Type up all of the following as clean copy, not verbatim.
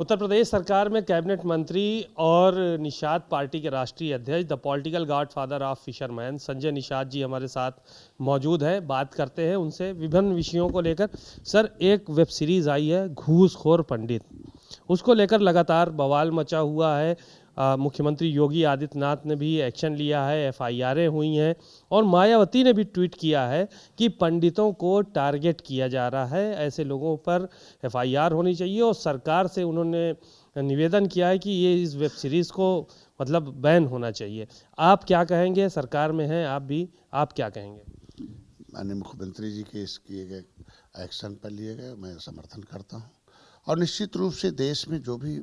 उत्तर प्रदेश सरकार में कैबिनेट मंत्री और निषाद पार्टी के राष्ट्रीय अध्यक्ष the political godfather of fisherman Sanjay Nishad ji हमारे साथ मौजूद हैं। बात करते हैं उनसे विभिन्न विषयों को लेकर। सर, एक वेब सीरीज आई है घूसखोर पंडित, उसको लेकर लगातार बवाल मचा हुआ है। मुख्यमंत्री योगी आदित्यनाथ ने भी एक्शन लिया है, एफआईआरें हुई हैं और मायावती ने भी ट्वीट किया है कि पंडितों को टारगेट किया जा रहा है, ऐसे लोगों पर एफआईआर होनी चाहिए। और सरकार से उन्होंने निवेदन किया है कि ये इस वेब सीरीज़ को मतलब बैन होना चाहिए। आप क्या कहेंगे? सरकार में हैं आप भी, आप क्या कहेंगे? माननीय मुख्यमंत्री जी के इस किए गए एक्शन पर लिए गए मैं समर्थन करता हूं। और निश्चित रूप से देश में जो भी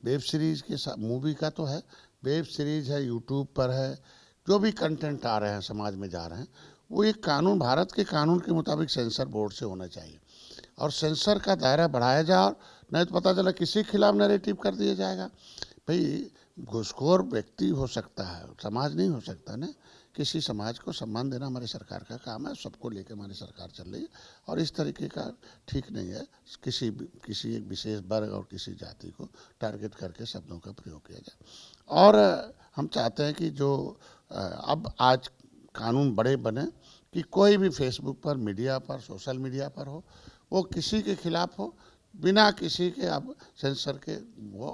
वेब सीरीज़ के मूवी का तो है, वेब सीरीज़ है, यूट्यूब पर है, जो भी कंटेंट आ रहे हैं समाज में जा रहे हैं, वो एक कानून, भारत के कानून के मुताबिक सेंसर बोर्ड से होना चाहिए और सेंसर का दायरा बढ़ाया जाए। और नहीं तो पता चला किसी के खिलाफ नैरेटिव कर दिया जाएगा। भाई घूसखोर व्यक्ति हो सकता है, समाज नहीं हो सकता ना। किसी समाज को सम्मान देना हमारी सरकार का काम है, सबको लेकर हमारी सरकार चल रही है और इस तरीके का ठीक नहीं है किसी एक विशेष वर्ग और किसी जाति को टारगेट करके शब्दों का प्रयोग किया जाए। और हम चाहते हैं कि जो अब आज कानून बड़े बने कि कोई भी फेसबुक पर, मीडिया पर, सोशल मीडिया पर हो, वो किसी के खिलाफ हो, बिना किसी के अब सेंसर के वो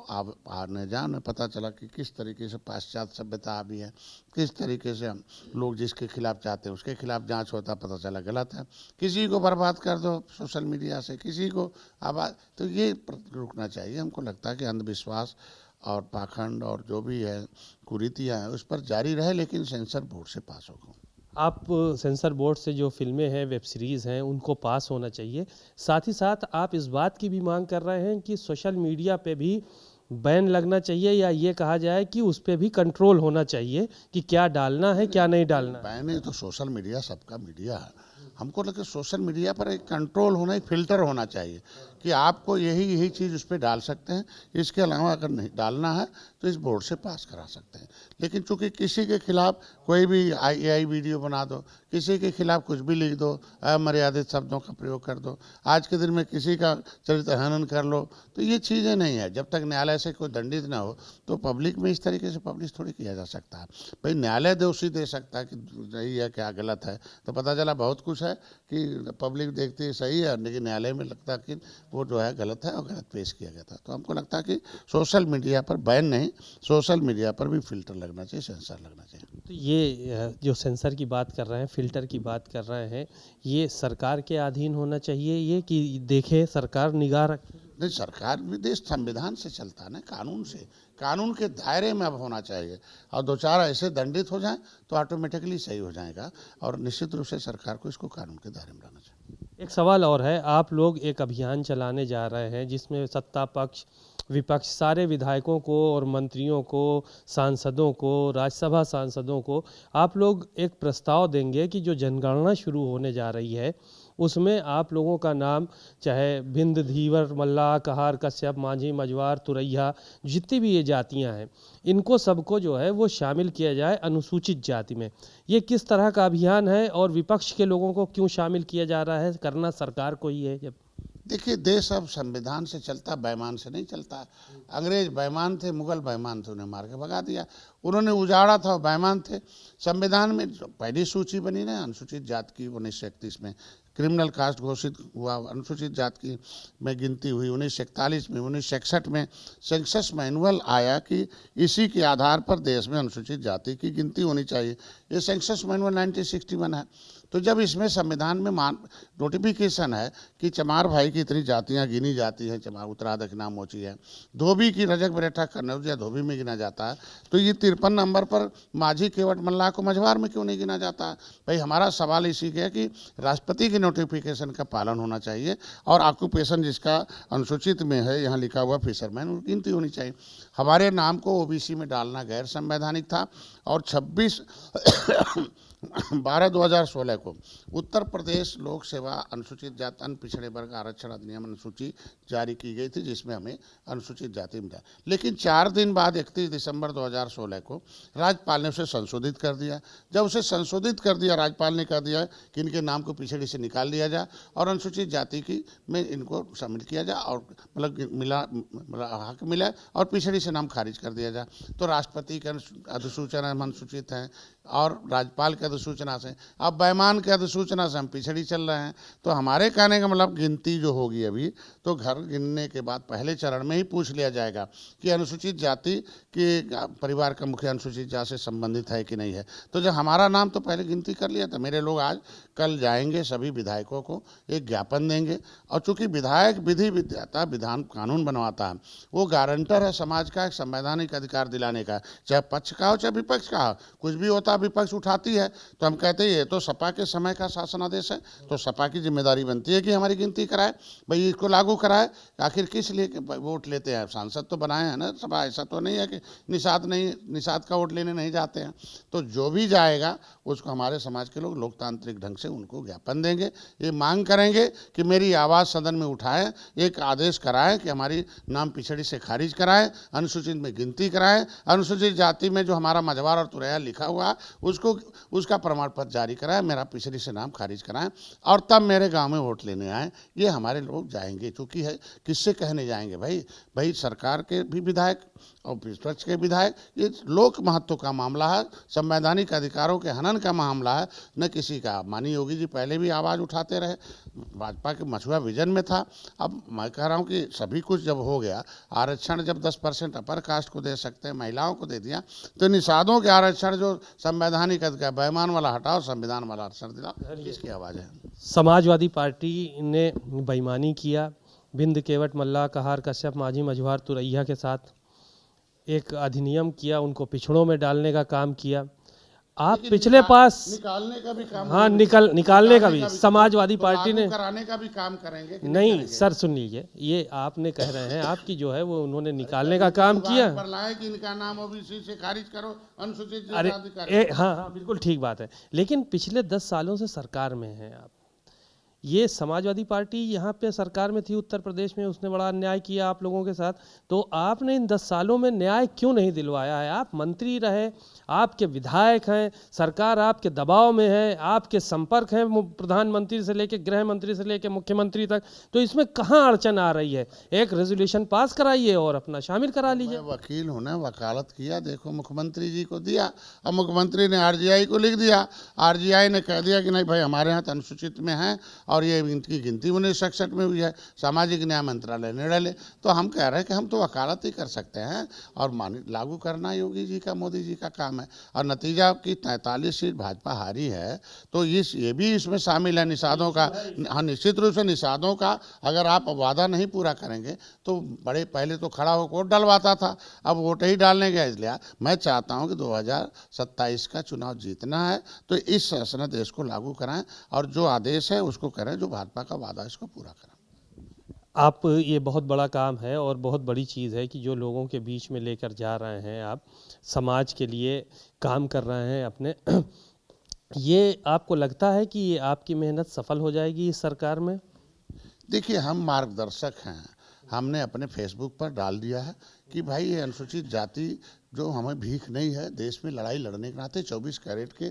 आने जाने। पता चला कि किस तरीके से पाश्चात्य सभ्यता अभी है, किस तरीके से हम लोग जिसके खिलाफ चाहते हैं उसके खिलाफ जांच होता, पता चला गलत है। किसी को बर्बाद कर दो सोशल मीडिया से, किसी को आवाज़, तो ये रुकना चाहिए। हमको लगता है कि अंधविश्वास और पाखंड और जो भी है कुरीतियाँ हैं उस पर जारी रहे, लेकिन सेंसर बोर्ड से पास होगा। आप सेंसर बोर्ड से जो फिल्में हैं, वेब सीरीज़ हैं, उनको पास होना चाहिए। साथ ही साथ आप इस बात की भी मांग कर रहे हैं कि सोशल मीडिया पे भी बैन लगना चाहिए, या ये कहा जाए कि उस पे भी कंट्रोल होना चाहिए कि क्या डालना है क्या नहीं डालना। बैन है तो सोशल मीडिया सबका मीडिया है। हमको लगता है सोशल मीडिया पर एक कंट्रोल होना, एक फिल्टर होना चाहिए कि आपको यही चीज़ उस पर डाल सकते हैं, इसके अलावा अगर नहीं डालना है तो इस बोर्ड से पास करा सकते हैं। लेकिन चूंकि किसी के खिलाफ कोई भी AI वीडियो बना दो, किसी के खिलाफ कुछ भी लिख दो, अमर्यादित शब्दों का प्रयोग कर दो, आज के दिन में किसी का चरित्र हनन कर लो, तो ये चीज़ें नहीं है। जब तक न्यायालय से कोई दंडित ना हो तो पब्लिक में इस तरीके से पब्लिश थोड़ी किया जा सकता है। भाई न्यायालय दोषी दे सकता है कि सही है क्या गलत है, तो पता चला बहुत कुछ है कि पब्लिक देखती है सही है, लेकिन न्यायालय में लगता है कि वो जो है गलत है और गलत पेश किया गया था। तो हमको लगता है कि सोशल मीडिया पर बैन नहीं, सोशल मीडिया पर भी फिल्टर लगना चाहिए, सेंसर लगना चाहिए। तो ये जो सेंसर की बात कर रहे हैं, फिल्टर की बात कर रहे हैं, ये सरकार के अधीन होना चाहिए, ये कि देखे सरकार निगाह रखे? नहीं, सरकार भी देश संविधान से चलता है ना, कानून से, कानून के दायरे में अब होना चाहिए। और दो चार ऐसे दंडित हो जाएं तो ऑटोमेटिकली सही हो जाएगा और निश्चित रूप से सरकार को इसको कानून के दायरे में लाना चाहिए। एक सवाल और है, आप लोग एक अभियान चलाने जा रहे हैं जिसमें सत्ता पक्ष, विपक्ष, सारे विधायकों को और मंत्रियों को, सांसदों को, राज्यसभा सांसदों को आप लोग एक प्रस्ताव देंगे कि जो जनगणना शुरू होने जा रही है उसमें आप लोगों का नाम, चाहे भिंद, धीवर, मल्लाह, कहार, कश्यप, मांझी, मझवार, तुरैया, जितनी भी ये जातियां हैं, इनको सबको जो है वो शामिल किया जाए अनुसूचित जाति में। ये किस तरह का अभियान है और विपक्ष के लोगों को क्यों शामिल किया जा रहा है? करना सरकार को ही है। जब देखिए, देश अब संविधान से चलता, बेईमान से नहीं चलता। अंग्रेज बेईमान थे, मुगल बेईमान थे, उन्हें मार के भगा दिया। उन्होंने उजाड़ा था, बेईमान थे। संविधान में पहली सूची बनी ना अनुसूचित जाति की 1931 में, क्रिमिनल कास्ट घोषित हुआ, अनुसूचित जाति की में गिनती हुई 1941 में। 1961 में सेंसस मैनुअल आया कि इसी के आधार पर देश में अनुसूचित जाति की गिनती होनी चाहिए। ये सेंसस मैनुअल 1961 है। तो जब इसमें संविधान में नोटिफिकेशन है कि चमार भाई की इतनी जातियां गिनी जाती हैं, चमार, उत्तरा, दक्षिणा, मोची है, धोबी की रजक, बरेठा, कन्नौज या धोबी में गिना जाता है, तो ये 53 नंबर पर माझी, केवट, मल्लाह को मझवार में क्यों नहीं गिना जाता है? भाई हमारा सवाल इसी का है कि राष्ट्रपति के नोटिफिकेशन का पालन होना चाहिए और ऑक्यूपेशन जिसका अनुसूचित में है, यहाँ लिखा हुआ फिशरमैन, उनकी गिनती होनी चाहिए। हमारे नाम को OBC में डालना गैर संवैधानिक था और 26 12/2016 को उत्तर प्रदेश लोक सेवा अनुसूचित जाति अन्य पिछड़े वर्ग आरक्षण अधिनियम अनुसूची जारी की गई थी, जिसमें हमें अनुसूचित जाति मिला। लेकिन 4 दिन बाद 31 दिसंबर 2016 को राज्यपाल ने उसे संशोधित कर दिया। जब उसे संशोधित कर दिया, राज्यपाल ने कह दिया कि इनके नाम को पिछड़ी से निकाल लिया जाए और अनुसूचित जाति की में इनको शामिल किया जाए और हक मिला और पिछड़ी से नाम खारिज कर दिया जाए। तो राष्ट्रपति के अधिसूचना हम अनुसूचित हैं और राज्यपाल के अधिसूचना से, अब बैमान के अधिसूचना से हम पिछड़ी चल रहे हैं। तो हमारे कहने का मतलब गिनती जो होगी अभी, तो घर गिनने के बाद पहले चरण में ही पूछ लिया जाएगा कि अनुसूचित जाति के परिवार का मुखिया अनुसूचित जाति से संबंधित है कि नहीं है। तो जब हमारा नाम तो पहले गिनती कर लिया था। मेरे लोग आज कल जाएंगे, सभी विधायकों को एक ज्ञापन देंगे और चूंकि विधायक विधि विद्याता विधान कानून बनवाता है, वो गारंटर है समाज का एक संवैधानिक अधिकार दिलाने का, चाहे पक्ष का हो चाहे विपक्ष का हो। कुछ भी होता विपक्ष उठाती है तो हम कहते हैं ये तो सपा के समय का शासनादेश है, तो सपा की जिम्मेदारी बनती है कि हमारी गिनती कराए, भाई इसको लागू कराए। आखिर किस लिए वोट लेते हैं? सांसद तो बनाए हैं ना सपा, ऐसा तो नहीं है कि निषाद का वोट लेने नहीं जाते हैं। तो जो भी जाएगा उसको हमारे समाज के लोग लोकतांत्रिक ढंग से उनको ज्ञापन देंगे, ये मांग करेंगे कि मेरी आवाज़ सदन में उठाएं, एक आदेश कराएं कि हमारी नाम पिछड़ी से खारिज कराएं, अनुसूचित में गिनती कराएं, अनुसूचित जाति में जो हमारा मझवार और तुरैया लिखा हुआ उसका प्रमाण पत्र जारी कराएं, मेरा पिछड़ी से नाम खारिज कराएं और तब मेरे गांव में वोट लेने आए। ये हमारे लोग जाएंगे। चूँकि है किससे कहने जाएंगे? भाई सरकार के भी विधायक और विपक्ष के विधायक, ये लोक महत्व का मामला है, संवैधानिक अधिकारों के हनन का मामला है, न किसी का। माननीय योगी जी पहले भी आवाज़ उठाते रहे, भाजपा के मछुआ विजन में था। अब मैं कह रहा हूँ कि सभी कुछ जब हो गया, आरक्षण जब 10% अपर कास्ट को दे सकते हैं, महिलाओं को दे दिया, तो निषादों के आरक्षण जो संवैधानिक अधिकार बैमान वाला हटाओ, संविधान वाला आरक्षण दिलाओ, इसकी आवाज़ है। समाजवादी पार्टी ने बेईमानी किया, बिंद केवट मल्ला कहार कश्यप माझी मझवार तुरैया के साथ एक अधिनियम किया, उनको पिछड़ों में डालने का काम किया। आप पिछले पास निकालने का भी काम, हाँ निकालने का भी समाजवादी पार्टी ने कराने का भी काम करेंगे कि नहीं सर सुन लीजिए, ये आपने कह रहे हैं आपकी जो है वो उन्होंने निकालने का काम किया। पर लाए कि इनका नाम ओबीसी से खारिज करो, अनुसूचित अरे हाँ बिल्कुल ठीक बात है, लेकिन पिछले 10 सालों से सरकार में हैं आप। ये समाजवादी पार्टी यहाँ पे सरकार में थी उत्तर प्रदेश में, उसने बड़ा अन्याय किया आप लोगों के साथ। तो आपने इन 10 सालों में न्याय क्यों नहीं दिलवाया है? आप मंत्री रहे, आपके विधायक हैं, सरकार आपके दबाव में है, आपके संपर्क हैं प्रधानमंत्री से लेके गृह मंत्री से लेके मुख्यमंत्री तक, तो इसमें कहाँ अड़चन आ रही है? एक रेजोल्यूशन पास कराइए और अपना शामिल करा लीजिए। वकील होने वकालत किया, देखो मुख्यमंत्री जी को दिया, अब मुख्यमंत्री ने आरजीआई को लिख दिया, आरजीआई ने कह दिया कि नहीं भाई हमारे यहाँ तो अनुसूचित में है और ये इनकी गिनती 1967 में हुई है, सामाजिक न्याय मंत्रालय निर्णय ले। तो हम कह रहे हैं कि हम तो वकालत ही कर सकते हैं और लागू करना योगी जी का, मोदी जी का काम है। और नतीजा की 43 सीट भाजपा हारी है, तो ये भी इसमें शामिल है निषादों का। हाँ निश्चित रूप से निषादों का अगर आप वादा नहीं पूरा करेंगे तो बड़े पहले तो खड़ा होकर वोट डलवाता था, अब वोट ही डालने गया। इसलिए मैं चाहता हूँ कि 2027 का चुनाव जीतना है तो इस शासनादेश को लागू कराएं और जो आदेश है उसको करें, जो भाजपा का वादा है इसको पूरा करें। आप ये बहुत बड़ा काम है और बहुत बड़ी चीज़ है कि जो लोगों के बीच में लेकर जा रहे हैं, आप समाज के लिए काम कर रहे हैं अपने। ये आपको लगता है कि ये आपकी मेहनत सफल हो जाएगी इस सरकार में? देखिए हम मार्गदर्शक हैं, हमने अपने फेसबुक पर डाल दिया है कि भाई ये अनुसूचित जाति जो हमें भीख नहीं है, देश में लड़ाई लड़ने के नाते 24 कैरेट के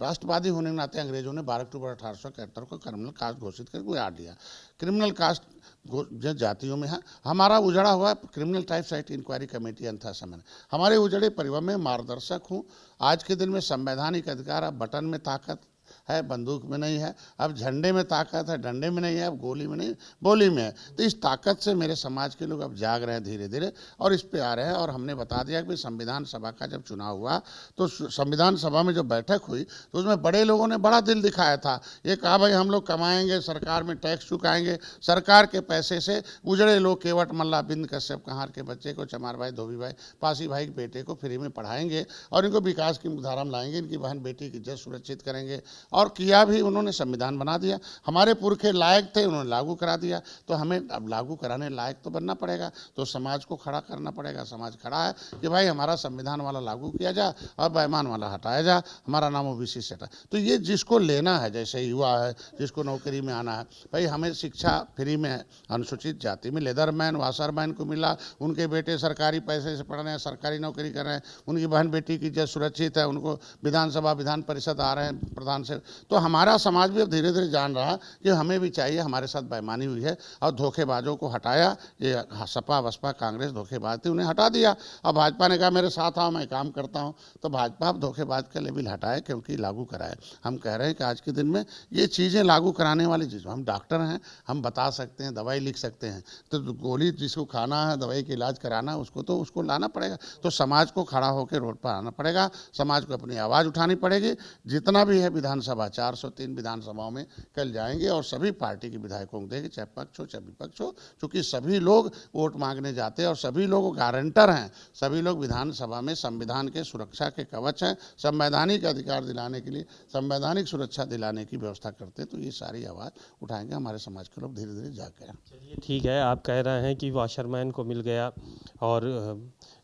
राष्ट्रवादी होने के नाते अंग्रेजों ने 12 अक्टूबर 1871 को क्रिमिनल कास्ट घोषित करके उजाड़ दिया। क्रिमिनल कास्ट जो जातियों में है, हमारा उजड़ा हुआ criminal type site inquiry committee अंथा समय, हमारे उजड़े परिवार में मार्गदर्शक हूँ। आज के दिन में संवैधानिक अधिकार, अब बटन में ताकत है, बंदूक में नहीं है, अब झंडे में ताकत है, डंडे में नहीं है, अब गोली में नहीं बोली में है। तो इस ताकत से मेरे समाज के लोग अब जाग रहे हैं धीरे धीरे और इस पे आ रहे हैं। और हमने बता दिया कि संविधान सभा का जब चुनाव हुआ तो संविधान सभा में जब बैठक हुई तो उसमें बड़े लोगों ने बड़ा दिल दिखाया था, ये कहा भाई हम लोग कमाएंगे, सरकार में टैक्स चुकाएंगे, सरकार के पैसे से उजड़े लोग केवट मल्ला, बिंद कश्यप कहार के बच्चे को, चमार भाई, धोबी भाई, पासी भाई के बेटे को फ्री में पढ़ाएंगे और इनको विकास की धारा में लाएंगे, इनकी बहन बेटी की इज्जत सुरक्षित करेंगे और किया भी, उन्होंने संविधान बना दिया। हमारे पुरखे लायक थे, उन्होंने लागू करा दिया, तो हमें अब लागू कराने लायक तो बनना पड़ेगा। तो समाज को खड़ा करना पड़ेगा। समाज खड़ा है कि भाई हमारा संविधान वाला लागू किया जाए और बेईमान वाला हटाया जाए, हमारा नाम ओबीसी से हटा। तो ये जिसको लेना है, जैसे युवा है जिसको नौकरी में आना है, भाई हमें शिक्षा फ्री में है, अनुसूचित जाति में लेदरमैन वाशरमैन को मिला, उनके बेटे सरकारी पैसे से पढ़ रहे हैं, सरकारी नौकरी कर रहे हैं, उनकी बहन बेटी की इज्जत सुरक्षित है, उनको विधानसभा विधान परिषद आ रहे हैं प्रधान से। तो हमारा समाज भी अब धीरे धीरे जान रहा कि हमें भी चाहिए, हमारे साथ बेईमानी हुई है और धोखेबाजों को हटाया। ये सपा बसपा कांग्रेस धोखेबाज थी, उन्हें हटा दिया। अब भाजपा ने कहा मेरे साथ आओ, मैं काम करता हूँ। तो भाजपा अब धोखेबाज का लेवल हटाए, क्योंकि लागू कराए। हम कह रहे हैं कि आज के दिन में ये चीज़ें लागू कराने वाली चीज़, हम डॉक्टर हैं, हम बता सकते हैं, दवाई लिख सकते हैं। तो गोली जिसको खाना है, दवाई का इलाज कराना है, उसको लाना पड़ेगा। तो समाज को खड़ा होकर रोड पर आना पड़ेगा, समाज को अपनी आवाज़ उठानी पड़ेगी। जितना भी है विधानसभा, 403 विधानसभाओं में कल जाएंगे और सभी पार्टी के विधायकों को देंगे, चाहे पक्ष हो चाहे विपक्ष हो, क्योंकि सभी लोग वोट मांगने जाते हैं और सभी लोग गारंटर हैं। सभी लोग विधानसभा में संविधान के सुरक्षा के कवच हैं, संवैधानिक अधिकार दिलाने के लिए, संवैधानिक सुरक्षा दिलाने की व्यवस्था करते हैं। तो ये सारी आवाज़ उठाएंगे, हमारे समाज के लोग धीरे धीरे जाग गए। चलिए ठीक है, आप कह रहे हैं कि वाशरमैन को मिल गया और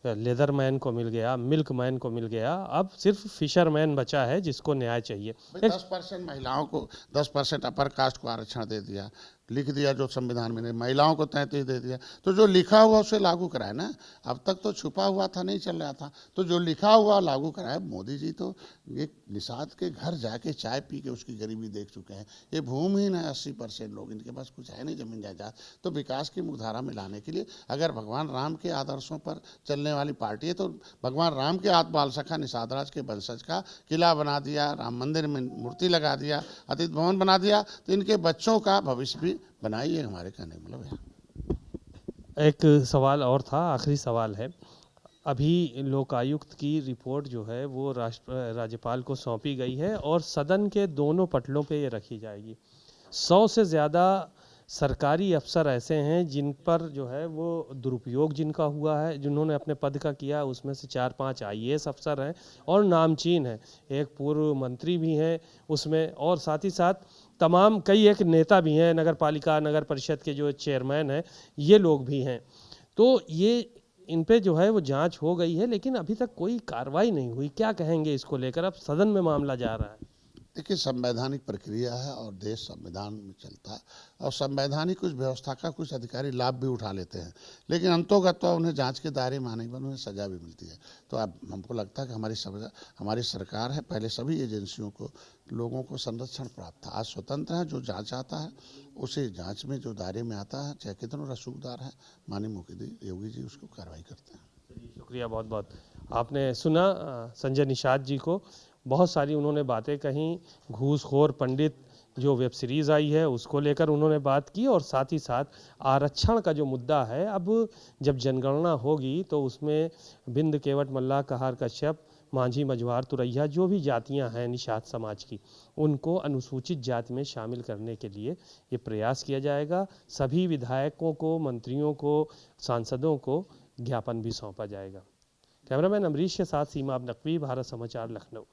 लेदरमैन को मिल गया, मिल्कमैन को मिल गया, अब सिर्फ फिशरमैन बचा है जिसको न्याय चाहिए। 10% महिलाओं को, 10% अपर कास्ट को आरक्षण दे दिया, लिख दिया जो संविधान में, महिलाओं को 33 दे दिया। तो जो लिखा हुआ उसे लागू कराए ना, अब तक तो छुपा हुआ था, नहीं चल रहा था। तो जो लिखा हुआ लागू कराए। मोदी जी तो एक निषाद के घर जाके चाय पी के उसकी गरीबी देख चुके हैं। ये भूमिहीन है 80% लोग, इनके पास कुछ है नहीं जमीन जायदाद। तो विकास की मुख्यधारा में लाने के लिए अगर भगवान राम के आदर्शों पर चलने वाली पार्टी है, तो भगवान राम के आत्माल सखा निषाद राज के वंशज का किला बना दिया, राम मंदिर में मूर्ति लगा दिया, अतिथि भवन बना दिया, तो इनके बच्चों का भविष्य भी बनाइए, हमारे कहने मतलब है। एक सवाल और था, आखिरी सवाल है। अभी लोकायुक्त की रिपोर्ट जो है वो राज्यपाल को सौंपी गई है और सदन के दोनों पटलों पे ये रखी जाएगी। 100 से ज़्यादा सरकारी अफसर ऐसे हैं जिन पर जो है वो दुरुपयोग जिनका हुआ है, जिन्होंने अपने पद का किया, उसमें से 4-5 IAS अफसर हैं और नामचीन हैं, एक पूर्व मंत्री भी हैं उसमें, और साथ ही साथ तमाम कई एक नेता भी हैं, नगर पालिका नगर परिषद के जो चेयरमैन हैं, ये लोग भी हैं। तो ये इन पे जो है वो जांच हो गई है, लेकिन अभी तक कोई कार्रवाई नहीं हुई। क्या कहेंगे इसको लेकर? अब सदन में मामला जा रहा है। देखिए, संवैधानिक प्रक्रिया है और देश संविधान में चलता है, और संवैधानिक कुछ व्यवस्था का कुछ अधिकारी लाभ भी उठा लेते हैं, लेकिन अंतोगत तो उन्हें जांच के दायरे में आने पर उन्हें सजा भी मिलती है। तो अब हमको लगता है कि हमारी सरकार है, पहले सभी एजेंसियों को, लोगों को संरक्षण प्राप्त था, आज स्वतंत्र है। जो जांच आता है उसे जांच में जो दायरे में आता है, चाहे कितनों रसूखदार है, माननीय मुख्यमंत्री योगी जी उसको कार्रवाई करते हैं। शुक्रिया बहुत बहुत। आपने सुना संजय निषाद जी को, बहुत सारी उन्होंने बातें कहीं, घूसखोर पंडित जो वेब सीरीज़ आई है उसको लेकर उन्होंने बात की, और साथ ही साथ आरक्षण का जो मुद्दा है, अब जब जनगणना होगी तो उसमें बिंद केवट मल्लाह कहार कश्यप मांझी मझवार तुरैया जो भी जातियां हैं निषाद समाज की, उनको अनुसूचित जाति में शामिल करने के लिए ये प्रयास किया जाएगा। सभी विधायकों को, मंत्रियों को, सांसदों को ज्ञापन भी सौंपा जाएगा। कैमरामैन अमरीश के साथ सीमा नकवी, भारत समाचार, लखनऊ।